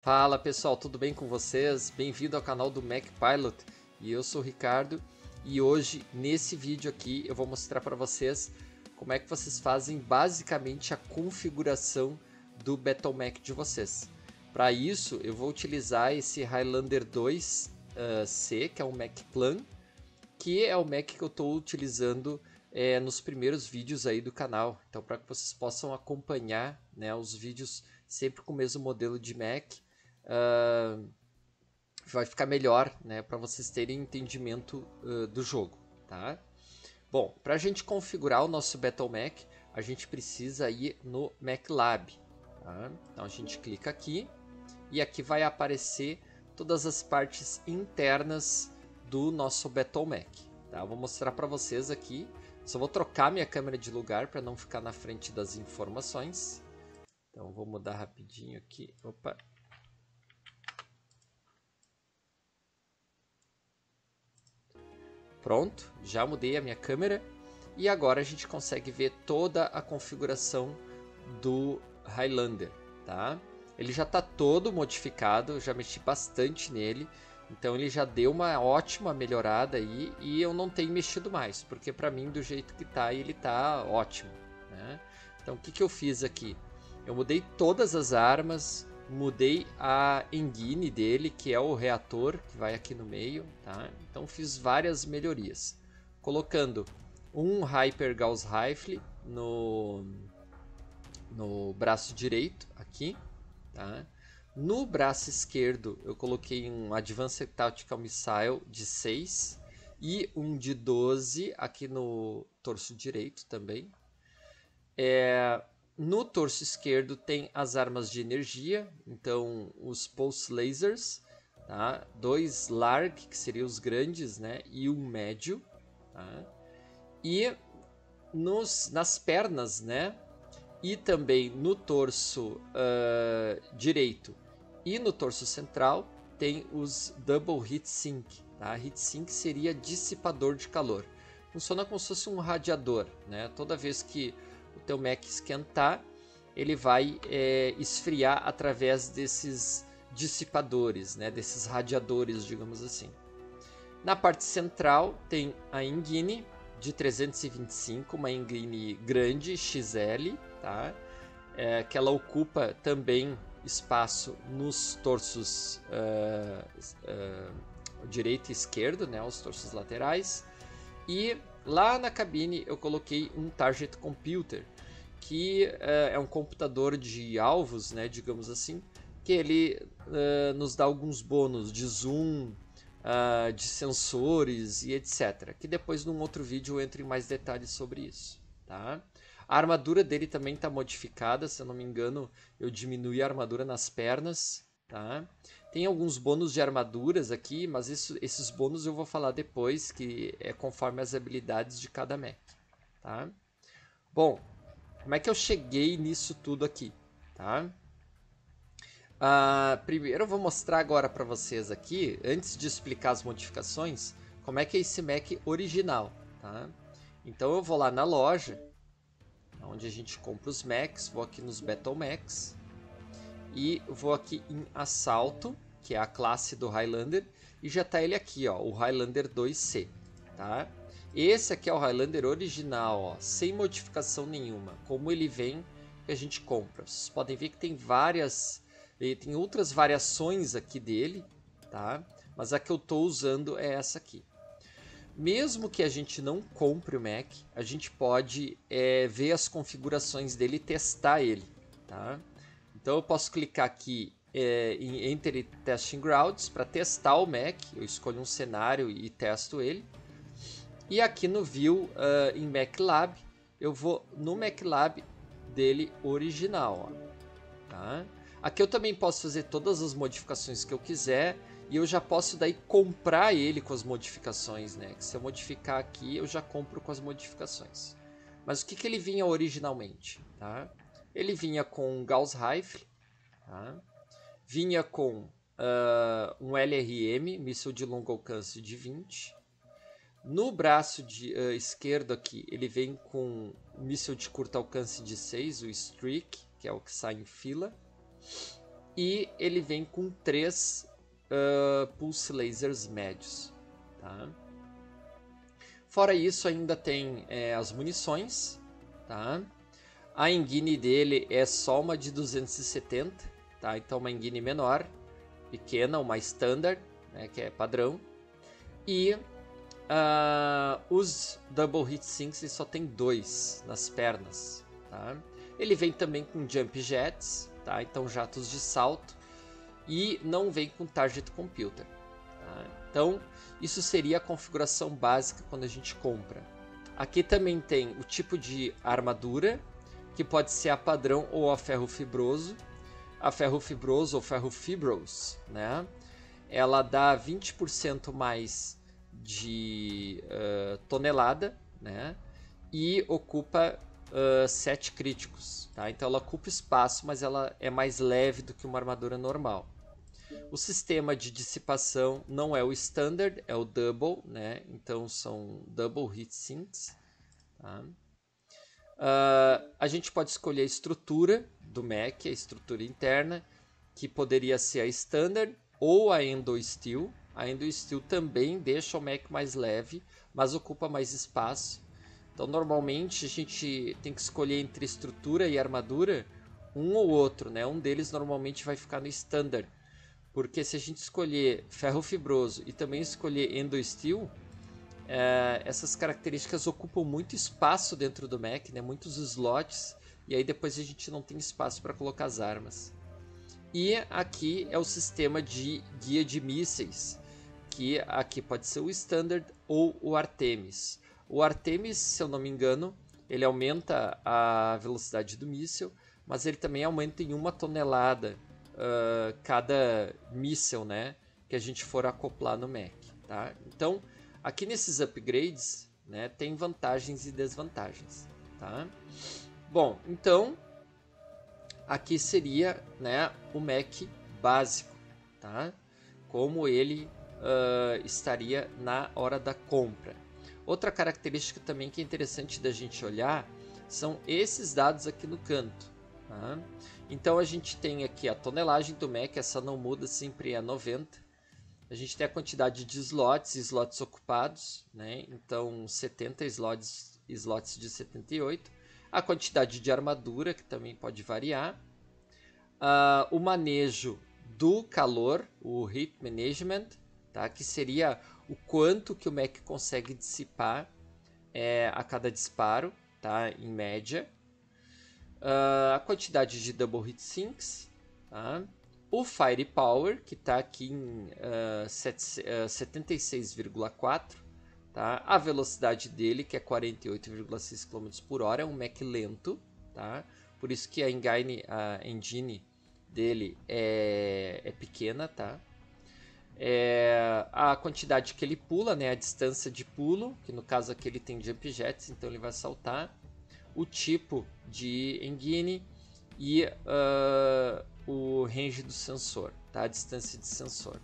Fala pessoal, tudo bem com vocês? Bem-vindo ao canal do Mac Pilot e eu sou o Ricardo e hoje nesse vídeo aqui eu vou mostrar para vocês como é que vocês fazem basicamente a configuração do BattleMac de vocês. Para isso eu vou utilizar esse Highlander 2C, que é um Mac Plan, que é o Mac que eu estou utilizando nos primeiros vídeos aí do canal. Então, para que vocês possam acompanhar, né, os vídeos sempre com o mesmo modelo de Mac, vai ficar melhor, né, para vocês terem entendimento do jogo, tá? Bom, para a gente configurar o nosso BattleMac, a gente precisa ir no MacLab. Tá? Então a gente clica aqui e aqui vai aparecer todas as partes internas do nosso BattleMac. Tá? Eu vou mostrar para vocês aqui. Só vou trocar minha câmera de lugar para não ficar na frente das informações. Então vou mudar rapidinho aqui. Opa. Pronto, já mudei a minha câmera e agora a gente consegue ver toda a configuração do Highlander, tá? Ele já está todo modificado, eu já mexi bastante nele, então ele já deu uma ótima melhorada aí e eu não tenho mexido mais, porque para mim do jeito que tá ele tá ótimo, né? Então o que eu fiz aqui? Eu mudei todas as armas, mudei a engine dele, que é o reator que vai aqui no meio, tá? Então fiz várias melhorias, colocando um Hyper Gauss Rifle no braço direito aqui, tá? No braço esquerdo eu coloquei um Advanced Tactical Missile de 6 e um de 12 aqui no torso direito também. No torso esquerdo tem as armas de energia, então os Pulse Lasers, tá? 2 Larg, que seriam os grandes, né? E um médio. Tá? E nas pernas, né? E também no torso direito e no torso central tem os Double Heat Sink. Tá? Heat Sink seria dissipador de calor. Funciona como se fosse um radiador, né? Toda vez que o teu Mac esquentar, ele vai esfriar através desses dissipadores, né? Desses radiadores, digamos assim. Na parte central tem a engine de 325, uma engine grande XL, tá? Que ela ocupa também espaço nos torsos direito e esquerdo, né? Os torsos laterais. E lá na cabine eu coloquei um Target Computer, que é um computador de alvos, né, digamos assim, que ele nos dá alguns bônus de zoom, de sensores e etc. Que depois num outro vídeo eu entro em mais detalhes sobre isso. Tá? A armadura dele também está modificada, se eu não me engano eu diminui a armadura nas pernas. Tá? Tem alguns bônus de armaduras aqui, mas esses bônus eu vou falar depois, que é conforme as habilidades de cada Mac. Tá? Bom, como é que eu cheguei nisso tudo aqui? Tá? Primeiro eu vou mostrar agora para vocês aqui, antes de explicar as modificações, como é que é esse Mac original. Tá? Então eu vou lá na loja, onde a gente compra os Macs, vou aqui nos BattleMacs, e vou aqui em Assalto, que é a classe do Highlander, e já está ele aqui, ó, o Highlander 2C. Tá? Esse aqui é o Highlander original, ó, sem modificação nenhuma, como ele vem que a gente compra. Vocês podem ver que tem tem outras variações aqui dele, tá? Mas a que eu estou usando é essa aqui. Mesmo que a gente não compre o Mac, a gente pode ver as configurações dele e testar ele, tá? Então eu posso clicar aqui em Enter Testing Grounds para testar o Mac. Eu escolho um cenário e testo ele. E aqui no View em MacLab, eu vou no MacLab dele original. Ó, tá? Aqui eu também posso fazer todas as modificações que eu quiser. E eu já posso daí comprar ele com as modificações, né? Que se eu modificar aqui, eu já compro com as modificações. Mas o que ele vinha originalmente? Tá? Ele vinha com um Gauss Rifle, tá? Vinha com um LRM, míssil de longo alcance de 20. No braço esquerdo aqui, ele vem com um míssil de curto alcance de 6, o Streak, que é o que sai em fila. e ele vem com 3 pulse lasers médios. Tá? Fora isso, ainda tem as munições. Tá? A engine dele é só uma de 270, tá? Então uma engine menor, pequena, uma standard, né, que é padrão. E os Double Heat Sinks só tem 2 nas pernas. Tá? Ele vem também com Jump Jets, tá? Então jatos de salto, e não vem com Target Computer. Tá? Então isso seria a configuração básica quando a gente compra. Aqui também tem o tipo de armadura, que pode ser a padrão ou a ferro fibroso. A ferro fibroso ou ferro fibros, né? Ela dá 20% mais de tonelada, né? E ocupa 7 críticos. Tá? Então ela ocupa espaço, mas ela é mais leve do que uma armadura normal. O sistema de dissipação não é o standard, é o double, né? Então são double heat sinks. Tá? A gente pode escolher a estrutura do Mac, a estrutura interna, que poderia ser a standard ou a Endo Steel. A Endo Steel também deixa o Mac mais leve, mas ocupa mais espaço. Então normalmente a gente tem que escolher entre estrutura e armadura um ou outro, né? Um deles normalmente vai ficar no standard, porque se a gente escolher ferro fibroso e também escolher Endo Steel, essas características ocupam muito espaço dentro do Mac, né? Muitos slots, e aí depois a gente não tem espaço para colocar as armas. E aqui é o sistema de guia de mísseis, que aqui pode ser o Standard ou o Artemis. O Artemis, se eu não me engano, ele aumenta a velocidade do míssil, mas ele também aumenta em 1 tonelada cada míssil, né, que a gente for acoplar no Mac. Tá? Então, aqui nesses upgrades, né, tem vantagens e desvantagens. Tá? Bom, então aqui seria, né, o Mac básico, tá? Como ele estaria na hora da compra. Outra característica também que é interessante da gente olhar são esses dados aqui no canto. Tá? Então a gente tem aqui a tonelagem do Mac, essa não muda, sempre é 90. A gente tem a quantidade de slots ocupados, né? Então 70 slots de 78. A quantidade de armadura, que também pode variar. O manejo do calor, o Heat Management, tá? Que seria o quanto que o Mac consegue dissipar a cada disparo, tá? Em média. A quantidade de Double Heat Sinks, tá? O Firepower, que está aqui em 76,4, tá? A velocidade dele, que é 48,6 km por hora, é um Mac lento, tá? Por isso que a engine dele é pequena, tá? A quantidade que ele pula, né? A distância de pulo, que no caso aqui ele tem jump jets, então ele vai saltar. O tipo de engine e o range do sensor, tá? A distância de sensor.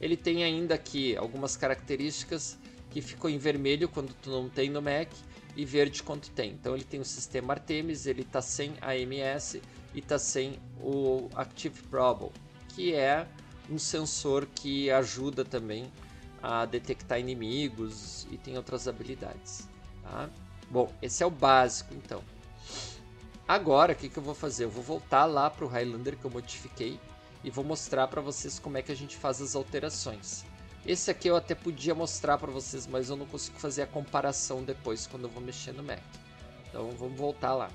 Ele tem ainda aqui algumas características que ficam em vermelho quando tu não tem no Mac e verde quando tem. Então ele tem o sistema Artemis, ele está sem AMS e está sem o Active Probe, que é um sensor que ajuda também a detectar inimigos e tem outras habilidades. Tá? Bom, esse é o básico então. Agora o que eu vou fazer? Eu vou voltar lá para o Highlander que eu modifiquei e vou mostrar para vocês como é que a gente faz as alterações. Esse aqui eu até podia mostrar para vocês, mas eu não consigo fazer a comparação depois quando eu vou mexer no Mac. Então vamos voltar lá.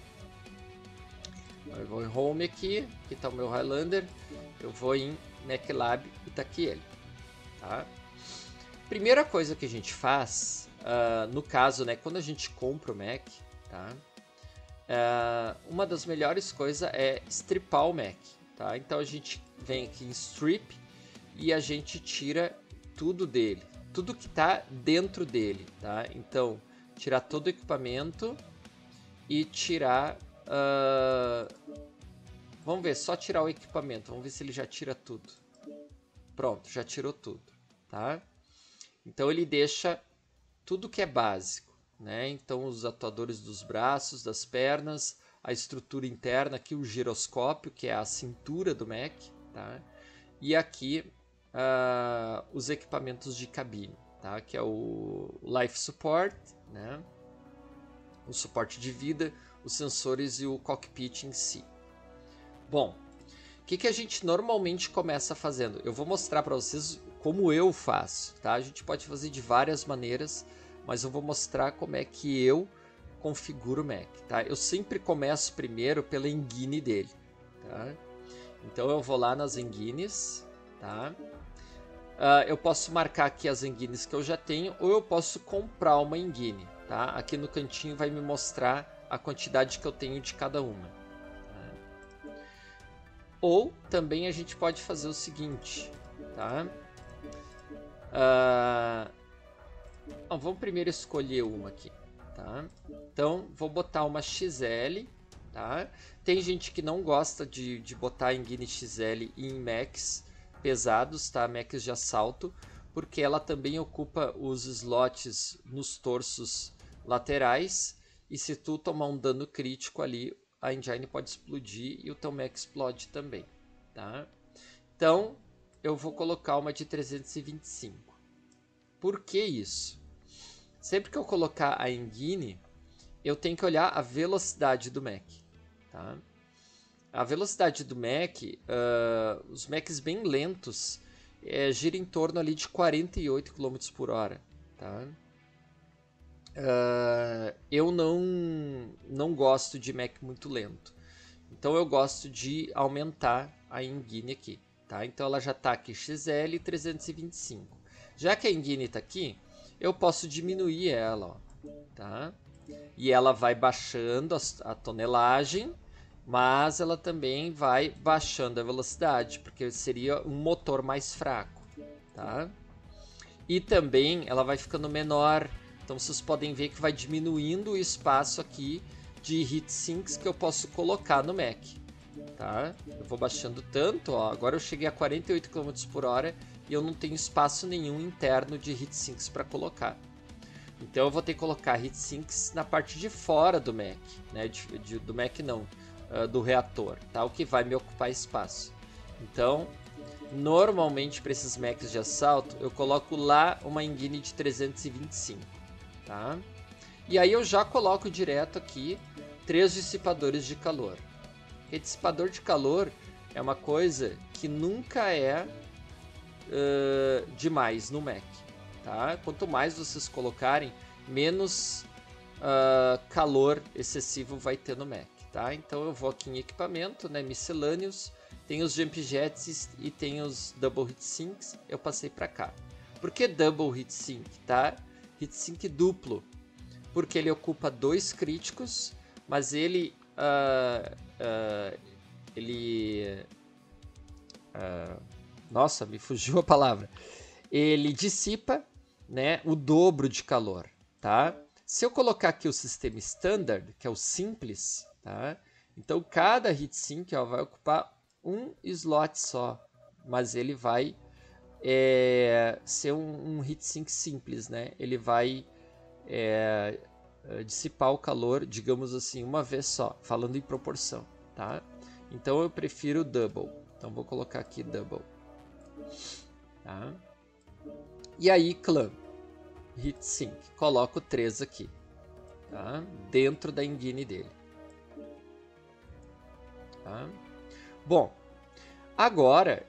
Eu vou em Home aqui está o meu Highlander. Eu vou em MacLab e está aqui ele. Tá? Primeira coisa que a gente faz, no caso, né, quando a gente compra o Mac, tá? Uma das melhores coisas é stripar o Mac. Tá? Então a gente vem aqui em Strip e a gente tira tudo dele, tudo que está dentro dele. Tá? Então, tirar todo o equipamento e tirar... vamos ver, só tirar o equipamento. Vamos ver se ele já tira tudo. Pronto, já tirou tudo. Tá? Então ele deixa tudo que é básico. Né? Então os atuadores dos braços, das pernas, a estrutura interna aqui, o giroscópio, que é a cintura do Mac. tá? E aqui os equipamentos de cabine, tá? Que é o Life Support, né? O suporte de vida, os sensores e o cockpit em si. Bom, o que a gente normalmente começa fazendo? Eu vou mostrar para vocês como eu faço, tá? A gente pode fazer de várias maneiras, mas eu vou mostrar como é que eu configuro o Mac, tá? Eu sempre começo primeiro pela engine dele, tá? Então eu vou lá nas engines, tá? Eu posso marcar aqui as engines que eu já tenho, ou eu posso comprar uma engine, tá? Aqui no cantinho vai me mostrar a quantidade que eu tenho de cada uma. Tá? Ou também a gente pode fazer o seguinte, tá? Vamos primeiro escolher uma aqui, tá? Então vou botar uma XL, tá? Tem gente que não gosta de botar engine XL em Macs pesados, tá? Macs de assalto, porque ela também ocupa os slots nos torsos laterais, e se tu tomar um dano crítico ali, a engine pode explodir e o teu Mac explode também, tá? Então eu vou colocar uma de 325. Por que isso? Sempre que eu colocar a engine, eu tenho que olhar a velocidade do Mac, tá? A velocidade do Mac, os Macs bem lentos, gira em torno ali de 48 km por hora, tá? Eu não gosto de Mac muito lento, então eu gosto de aumentar a engine aqui, tá? Então ela já está aqui XL 325. Já que a engine está aqui, eu posso diminuir ela, ó, tá? E ela vai baixando a tonelagem, mas ela também vai baixando a velocidade, porque seria um motor mais fraco, tá? E também ela vai ficando menor, então vocês podem ver que vai diminuindo o espaço aqui de heatsinks que eu posso colocar no Mac, tá? Eu vou baixando tanto, ó, agora eu cheguei a 48 km por hora e eu não tenho espaço nenhum interno de heatsinks para colocar. Então eu vou ter que colocar heatsinks na parte de fora do Mac, né? Do Mac não, do reator, tá? O que vai me ocupar espaço. Então, normalmente para esses Macs de assalto, eu coloco lá uma engine de 325, tá? E aí eu já coloco direto aqui 3 dissipadores de calor. Porque dissipador de calor é uma coisa que nunca é demais no Mac, tá? Quanto mais vocês colocarem, menos calor excessivo vai ter no Mac, tá? Então eu vou aqui em equipamento, né, miscelâneos, tem os jump jets e tem os double heatsinks, eu passei para cá. Por que double heatsink, tá? Heatsink duplo, porque ele ocupa 2 críticos, mas ele nossa, me fugiu a palavra. Ele dissipa, né, o dobro de calor, tá? Se eu colocar aqui o sistema standard, que é o simples, tá? Então cada heatsink, ó, vai ocupar um slot só, mas ele vai ser um heatsink simples, né? Ele vai dissipar o calor, digamos assim, uma vez só, falando em proporção, tá? Então eu prefiro double. Então vou colocar aqui double, tá? E aí clamp, heatsink, coloco 3 aqui, tá? Dentro da engine dele, tá? Bom, agora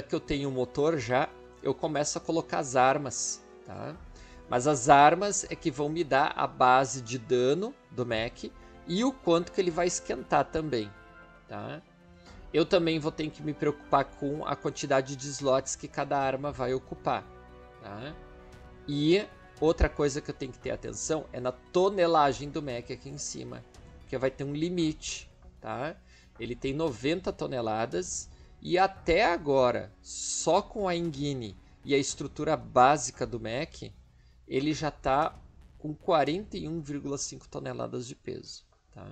que eu tenho o motor já, eu começo a colocar as armas, tá? Mas as armas é que vão me dar a base de dano do Mac e o quanto que ele vai esquentar também, tá? Eu também vou ter que me preocupar com a quantidade de slots que cada arma vai ocupar, tá? E outra coisa que eu tenho que ter atenção é na tonelagem do Mac aqui em cima, porque vai ter um limite, tá? Ele tem 90 toneladas e até agora, só com a engine e a estrutura básica do Mac, ele já está com 41,5 toneladas de peso, tá?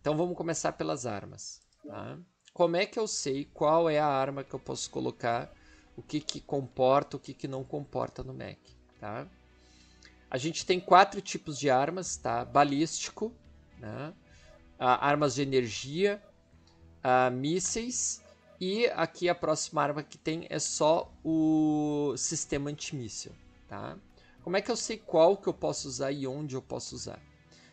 Então vamos começar pelas armas, tá? Como é que eu sei qual é a arma que eu posso colocar, o que comporta, o que não comporta no Mac, tá? A gente tem 4 tipos de armas, tá? Balístico, né? Armas de energia, mísseis E aqui a próxima arma que tem é só o sistema antimíssil, tá? Como é que eu sei qual que eu posso usar e onde eu posso usar?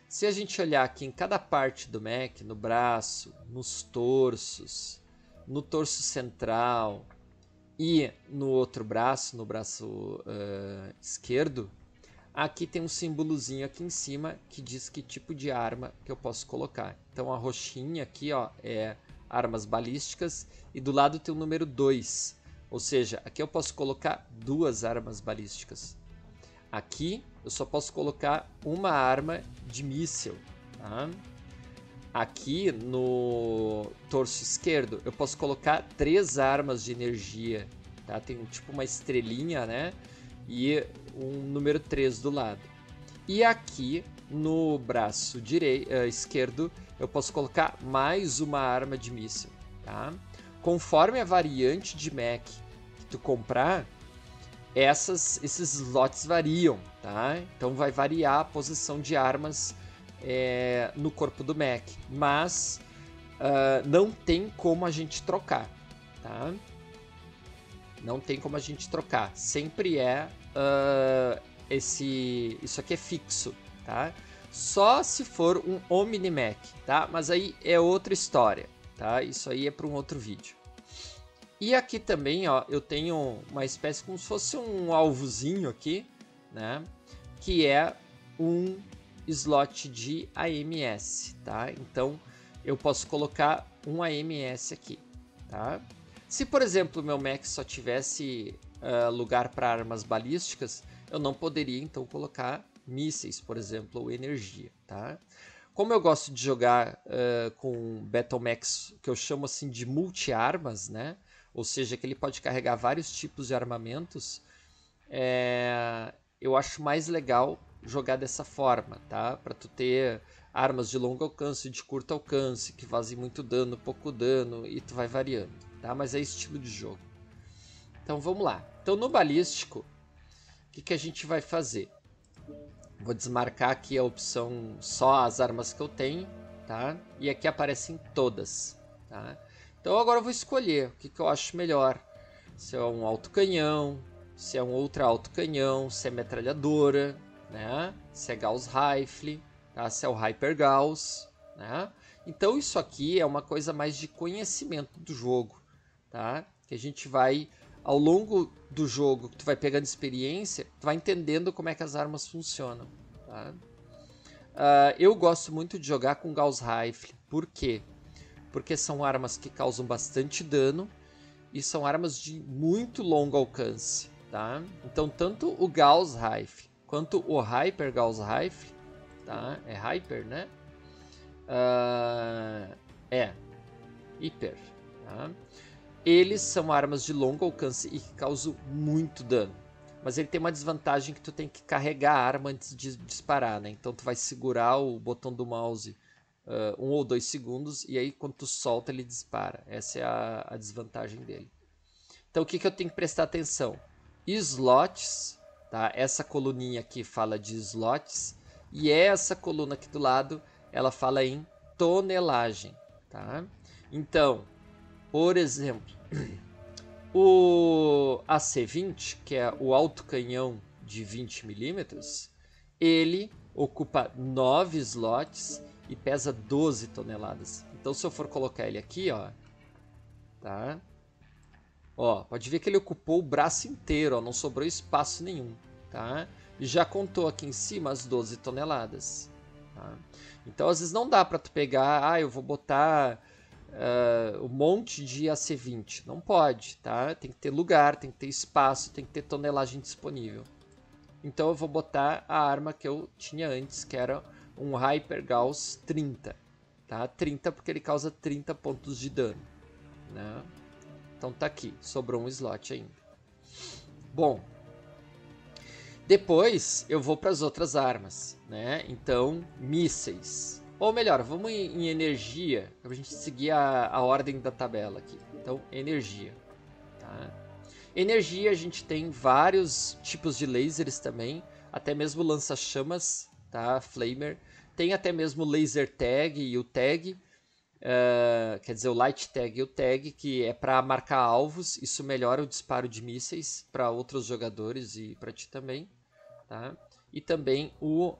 Se a gente olhar aqui em cada parte do mech, no braço, nos torsos, no torso central e no outro braço, no braço esquerdo, aqui tem um símbolozinho aqui em cima que diz que tipo de arma que eu posso colocar. Então a roxinha aqui, ó, é armas balísticas e do lado tem o número 2. Ou seja, aqui eu posso colocar 2 armas balísticas. Aqui eu só posso colocar uma arma de míssil. Tá? Aqui no torso esquerdo eu posso colocar 3 armas de energia. Tá? Tem tipo uma estrelinha, né? E um número 3 do lado. E aqui no braço esquerdo eu posso colocar mais uma arma de míssil. Tá? Conforme a variante de mech que tu comprar, esses slots variam, tá? Então vai variar a posição de armas no corpo do mech, mas não tem como a gente trocar, tá? Não tem como a gente trocar, sempre isso aqui é fixo, tá? Só se for um Omni-Mech, tá? Mas aí é outra história, tá? Isso aí é para um outro vídeo. E aqui também, ó, eu tenho uma espécie como se fosse um alvozinho aqui, né? Que é um slot de AMS, tá? Então eu posso colocar um AMS aqui, tá? Se, por exemplo, o meu mech só tivesse lugar para armas balísticas, eu não poderia então colocar mísseis, por exemplo, ou energia, tá? Como eu gosto de jogar com Battle Mechs que eu chamo assim de multi-armas, né? Ou seja, que ele pode carregar vários tipos de armamentos, eu acho mais legal jogar dessa forma, tá? Para tu ter armas de longo alcance e de curto alcance, que fazem muito dano, pouco dano, e tu vai variando, tá? Mas é estilo de jogo. Então vamos lá. Então no balístico, o que a gente vai fazer? Vou desmarcar aqui a opção só as armas que eu tenho, tá? E aqui aparecem todas, tá? Então agora eu vou escolher o que eu acho melhor. Se é um autocanhão, se é um ultra autocanhão, se é metralhadora, né? Se é Gauss Rifle, tá? Se é o Hyper Gauss, né? Então isso aqui é uma coisa mais de conhecimento do jogo, tá? Que a gente vai, ao longo do jogo, que tu vai pegando experiência, tu vai entendendo como é que as armas funcionam, tá? Eu gosto muito de jogar com Gauss Rifle. Por quê? Porque são armas que causam bastante dano e são armas de muito longo alcance, tá? Então tanto o Gauss Rifle quanto o Hyper Gauss Rifle, tá? É Hyper, né? Hyper, tá? Eles são armas de longo alcance e que causam muito dano. Mas ele tem uma desvantagem que tu tem que carregar a arma antes de disparar, né? Então tu vai segurar o botão do mouse 1 ou 2 segundos e aí quando tu solta ele dispara. Essa é a desvantagem dele. Então o que eu tenho que prestar atenção? Slots, tá? Essa coluninha aqui fala de slots e essa coluna aqui do lado ela fala em tonelagem, tá? Então, por exemplo, o AC-20, que é o autocanhão de 20 mm, ele ocupa 9 slots e pesa 12 toneladas. Então se eu for colocar ele aqui, ó, tá? Ó, pode ver que ele ocupou o braço inteiro, ó, não sobrou espaço nenhum, tá? E já contou aqui em cima as 12 toneladas, tá? Então às vezes não dá para tu pegar, eu vou botar um monte de AC-20. Não pode, tá? Tem que ter lugar, tem que ter espaço, tem que ter tonelagem disponível. Então eu vou botar a arma que eu tinha antes, que era um Hyper Gauss 30, tá? 30 porque ele causa 30 pontos de dano, né? Então tá aqui, sobrou um slot ainda. Bom, depois eu vou para as outras armas, né? Então, mísseis. Ou melhor, vamos em energia, para a gente seguir a ordem da tabela aqui. Então, energia. Tá? Energia, a gente tem vários tipos de lasers também, até mesmo lança-chamas, tá? Flamer. Tem até mesmo laser tag e o tag. quer dizer, o Light Tag e o Tag, que é para marcar alvos. Isso melhora o disparo de mísseis para outros jogadores e para ti também. Tá? E também o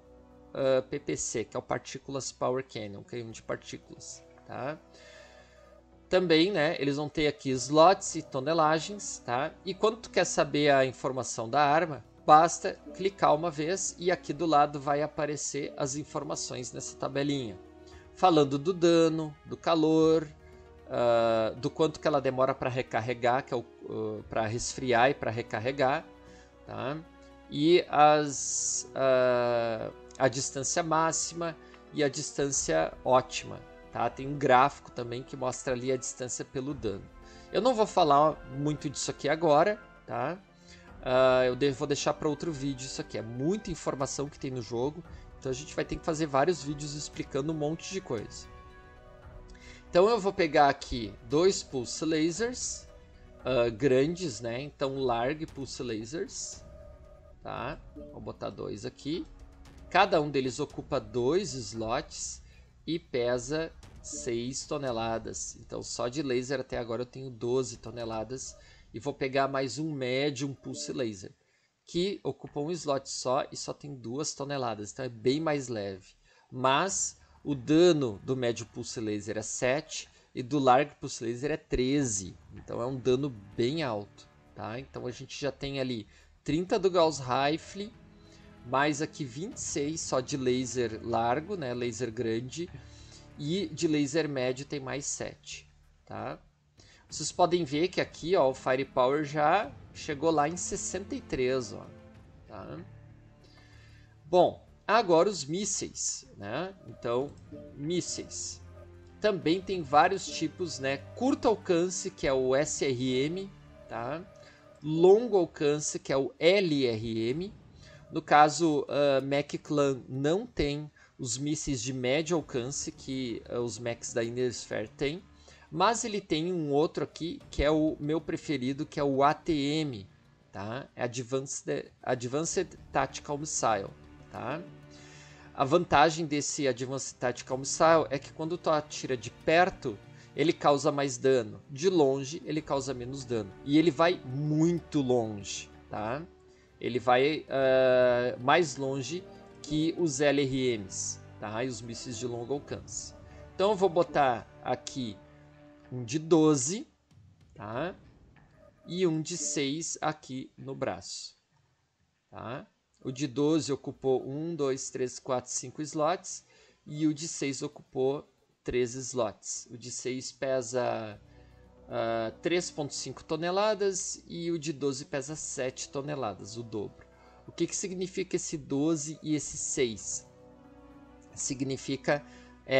PPC, que é o Partículas Power Cannon, canhão de partículas. Tá? Também, né, eles vão ter aqui slots e tonelagens. Tá? E quando tu quer saber a informação da arma, basta clicar uma vez e aqui do lado vai aparecer as informações nessa tabelinha. Falando do dano, do calor, do quanto que ela demora para recarregar, que é para resfriar e para recarregar, tá? E a distância máxima e a distância ótima, tá? Tem um gráfico também que mostra ali a distância pelo dano. Eu não vou falar muito disso aqui agora, tá? Vou deixar para outro vídeo isso aqui. É muita informação que tem no jogo. Então a gente vai ter que fazer vários vídeos explicando um monte de coisa. Então eu vou pegar aqui 2 Pulse Lasers grandes, né? Então Large Pulse Lasers. Tá? Vou botar 2 aqui. Cada um deles ocupa 2 slots e pesa 6 toneladas. Então só de laser até agora eu tenho 12 toneladas. E vou pegar mais um Medium Pulse Laser, que ocupa um slot só e só tem 2 toneladas, então é bem mais leve. Mas o dano do Medium Pulse Laser é 7 e do Large Pulse Laser é 13, então é um dano bem alto. Tá? Então a gente já tem ali 30 do Gauss Rifle, mais aqui 26 só de laser largo, né? Laser grande, e de laser médio tem mais 7. Tá? Vocês podem ver que aqui, ó, o Firepower já chegou lá em 63, ó. Tá? Bom, agora os mísseis, né? Então, mísseis. Também tem vários tipos, né? Curto alcance, que é o SRM, tá? Longo alcance, que é o LRM. No caso, Mech Clan não tem os mísseis de médio alcance que os mechs da Inner Sphere têm. Mas ele tem um outro aqui, que é o meu preferido, que é o ATM, tá? É Advanced Tactical Missile, tá? A vantagem desse Advanced Tactical Missile é que quando tu atira de perto, ele causa mais dano. De longe, ele causa menos dano. E ele vai muito longe, tá? Ele vai mais longe que os LRMs, tá? E os mísseis de longo alcance. Então eu vou botar aqui um de 12, tá? E um de 6 aqui no braço, tá? O de 12 ocupou 1, 2, 3, 4, 5 slots e o de 6 ocupou 3 slots. O de 6 pesa 3,5 toneladas e o de 12 pesa 7 toneladas, o dobro. O que significa esse 12 e esse 6? Significa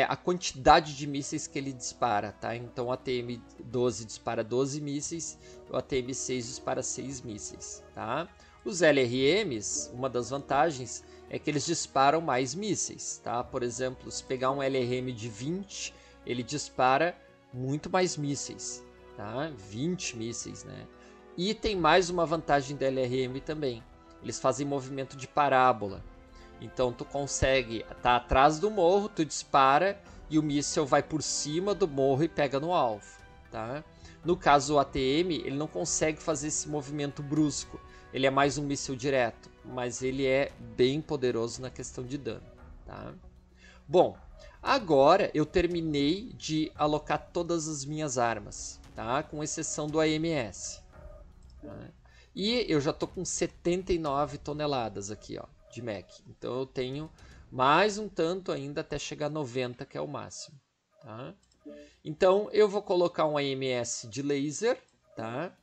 a quantidade de mísseis que ele dispara, tá? Então o ATM-12 dispara 12 mísseis, o ATM-6 dispara 6 mísseis, tá? Os LRMs, uma das vantagens é que eles disparam mais mísseis, tá? Por exemplo, se pegar um LRM de 20, ele dispara muito mais mísseis, tá? 20 mísseis, né? E tem mais uma vantagem do LRM também, eles fazem movimento de parábola. Então tu consegue estar atrás do morro, tu dispara e o míssil vai por cima do morro e pega no alvo, tá? No caso o ATM, ele não consegue fazer esse movimento brusco, ele é mais um míssil direto, mas ele é bem poderoso na questão de dano, tá? Bom, agora eu terminei de alocar todas as minhas armas, tá? Com exceção do AMS, tá? E eu já tô com 79 toneladas aqui, ó, de mech. Então eu tenho mais um tanto ainda até chegar a 90, que é o máximo, tá? Então eu vou colocar um AMS de laser, tá?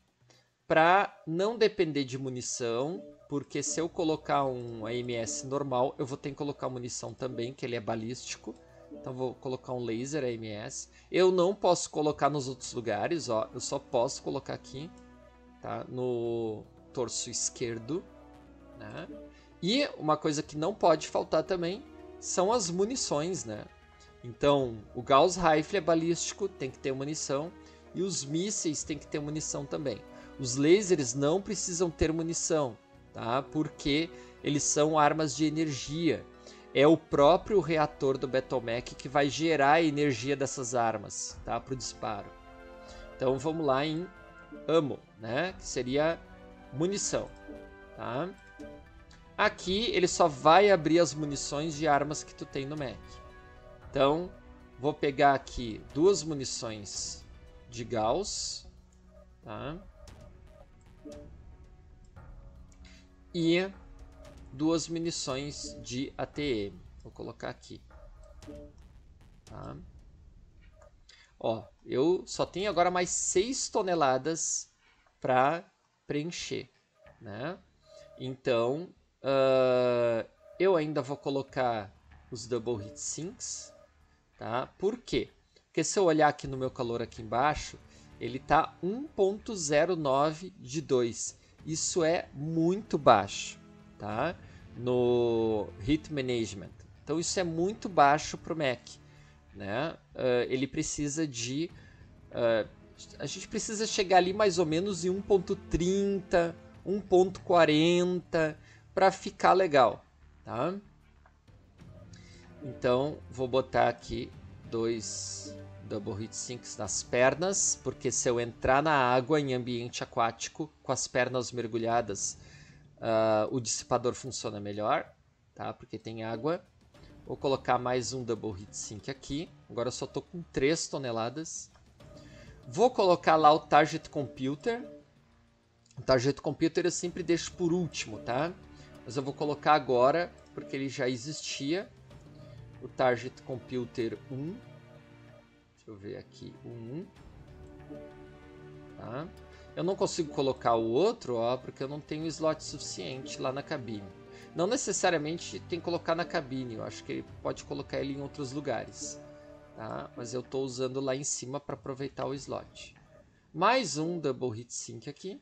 Para não depender de munição, porque se eu colocar um AMS normal, eu vou ter que colocar munição também, que ele é balístico. Então vou colocar um laser AMS. Eu não posso colocar nos outros lugares, ó, eu só posso colocar aqui, tá? No torso esquerdo, né? E uma coisa que não pode faltar também são as munições, né? Então, o Gauss Rifle é balístico, tem que ter munição, e os mísseis tem que ter munição também. Os lasers não precisam ter munição, tá? Porque eles são armas de energia. é o próprio reator do Battlemech que vai gerar a energia dessas armas, tá? Para o disparo. Então vamos lá em ammo, né? Que seria munição, tá? Aqui ele só vai abrir as munições de armas que tu tem no mech. Então vou pegar aqui 2 munições de Gauss, tá? E 2 munições de ATM. Vou colocar aqui. Tá? Ó, eu só tenho agora mais 6 toneladas para preencher, né? Então, eu ainda vou colocar os Double Heat Sinks, tá? Por quê? Porque se eu olhar aqui no meu calor aqui embaixo, ele tá 1.09 de 2. Isso é muito baixo, tá? No Heat Management. Então isso é muito baixo para o Mac, né? Ele precisa de... a gente precisa chegar ali mais ou menos em 1.30, 1.40 para ficar legal, tá? Então vou botar aqui 2 Double Heat Sinks nas pernas, porque se eu entrar na água em ambiente aquático com as pernas mergulhadas, o dissipador funciona melhor, tá? Porque tem água. Vou colocar mais um Double Heat Sink aqui. Agora eu só estou com 3 toneladas. Vou colocar lá o Target Computer. O Target Computer eu sempre deixo por último, tá? Mas eu vou colocar agora, porque ele já existia. O Target Computer 1. Deixa eu ver aqui. O 1. Tá? Eu não consigo colocar o outro, ó, porque eu não tenho slot suficiente lá na cabine. Não necessariamente tem que colocar na cabine, eu acho que ele pode colocar ele em outros lugares. Tá? Mas eu estou usando lá em cima para aproveitar o slot. Mais um Double Heat Sink aqui.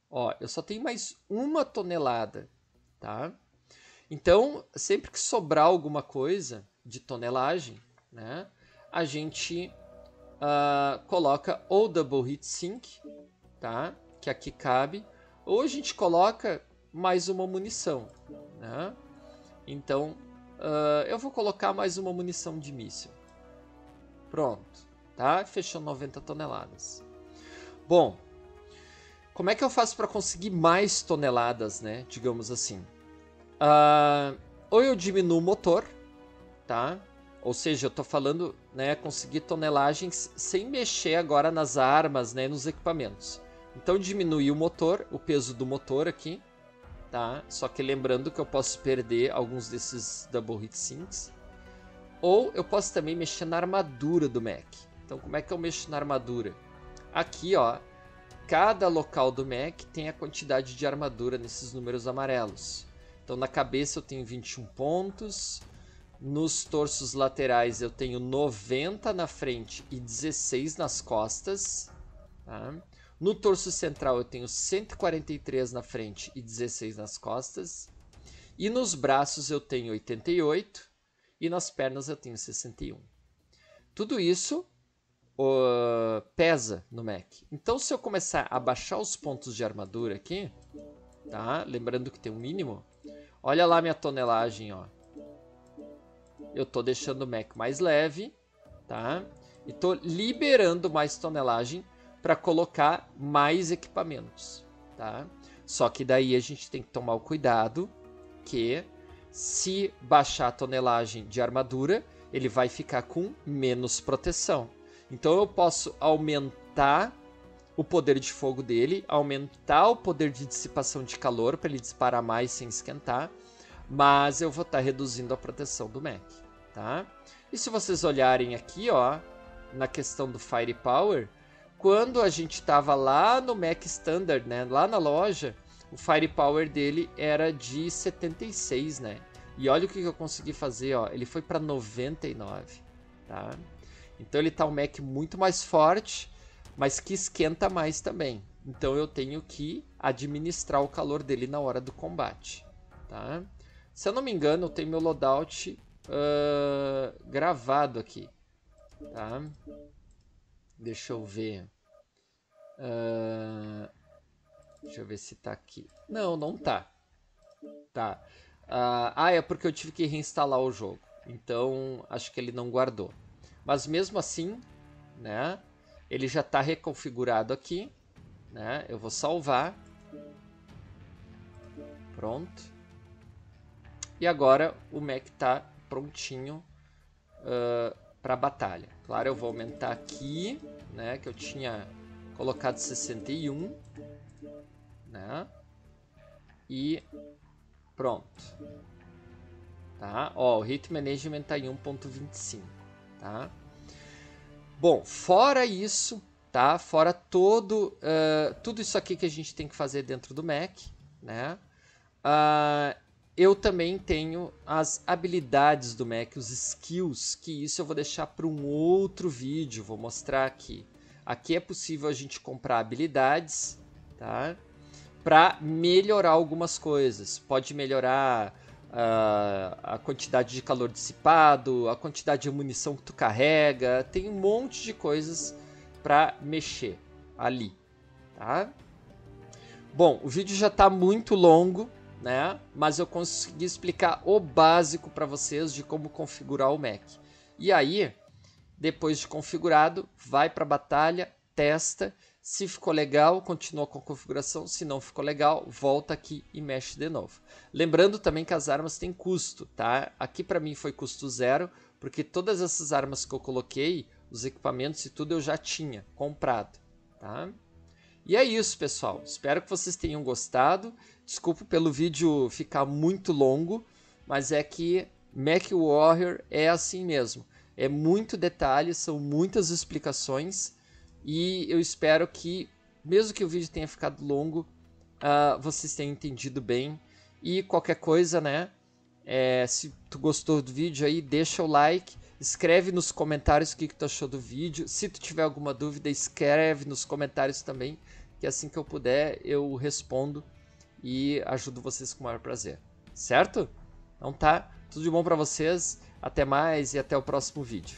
Ó, eu só tenho mais 1 tonelada. Tá? Então, sempre que sobrar alguma coisa de tonelagem, né, a gente coloca ou Double Heat Sink, tá, que aqui cabe, ou a gente coloca mais uma munição, né? Então, eu vou colocar mais uma munição de míssil. Pronto, tá? Fechou 90 toneladas. Bom, como é que eu faço para conseguir mais toneladas, né? Digamos assim. Ou eu diminuo o motor, tá? Ou seja, eu estou falando, né, conseguir tonelagens sem mexer agora nas armas, né, nos equipamentos. Então diminuir o motor, o peso do motor aqui, tá? Só que lembrando que eu posso perder alguns desses Double Heat Sinks. Ou eu posso também mexer na armadura do Mac. Então como é que eu mexo na armadura? Aqui, ó, cada local do Mac tem a quantidade de armadura nesses números amarelos. Então na cabeça eu tenho 21 pontos, nos torsos laterais eu tenho 90 na frente e 16 nas costas. Tá? No torso central eu tenho 143 na frente e 16 nas costas. E nos braços eu tenho 88 e nas pernas eu tenho 61. Tudo isso pesa no Mac. Então se eu começar a baixar os pontos de armadura aqui, tá? Lembrando que tem um mínimo, olha lá minha tonelagem, ó. Eu tô deixando o Mac mais leve, tá? E tô liberando mais tonelagem para colocar mais equipamentos, tá? Só que daí a gente tem que tomar o cuidado que se baixar a tonelagem de armadura, ele vai ficar com menos proteção. Então eu posso aumentar o poder de fogo dele, aumentar o poder de dissipação de calor para ele disparar mais sem esquentar, mas eu vou estar reduzindo a proteção do Mac, tá? E se vocês olharem aqui, ó, na questão do Firepower, quando a gente estava lá no Mac Standard, né, lá na loja, o Firepower dele era de 76, né? E olha o que eu consegui fazer, ó, ele foi para 99, tá? Então ele tá um Mac muito mais forte, mas que esquenta mais também. Então eu tenho que administrar o calor dele na hora do combate, tá? Se eu não me engano, eu tenho meu loadout gravado aqui, tá? Deixa eu ver. Deixa eu ver se tá aqui. Não, não tá. Tá. É porque eu tive que reinstalar o jogo. Então, acho que ele não guardou. Mas mesmo assim, né? Ele já está reconfigurado aqui, né? Eu vou salvar. Pronto. E agora o Mac está prontinho para a batalha. Claro, eu vou aumentar aqui, né? Que eu tinha colocado 61, né? E pronto. Tá? Ó, o Hit Management está em 1.25, tá? Bom, fora isso, tá? Fora tudo isso aqui que a gente tem que fazer dentro do Mac, né? Eu também tenho as habilidades do Mac, os skills, que isso eu vou deixar para um outro vídeo, vou mostrar aqui. Aqui é possível a gente comprar habilidades, tá? Para melhorar algumas coisas. Pode melhorar a quantidade de calor dissipado, a quantidade de munição que tu carrega, tem um monte de coisas para mexer ali, tá? Bom, o vídeo já está muito longo, né? Mas eu consegui explicar o básico para vocês de como configurar o Mac. E aí, depois de configurado, vai para a batalha, testa. Se ficou legal, continua com a configuração. Se não ficou legal, volta aqui e mexe de novo. Lembrando também que as armas têm custo, tá? Aqui para mim foi custo zero, porque todas essas armas que eu coloquei, os equipamentos e tudo eu já tinha comprado, tá? E é isso, pessoal. Espero que vocês tenham gostado. Desculpa pelo vídeo ficar muito longo, mas é que MechWarrior é assim mesmo. É muito detalhe, são muitas explicações e eu espero que, mesmo que o vídeo tenha ficado longo, vocês tenham entendido bem. E qualquer coisa, né? Se tu gostou do vídeo aí, deixa o like, escreve nos comentários o que tu achou do vídeo. Se tu tiver alguma dúvida, escreve nos comentários também, que assim que eu puder eu respondo e ajudo vocês com o maior prazer, certo? Então tá, tudo de bom para vocês, até mais e até o próximo vídeo.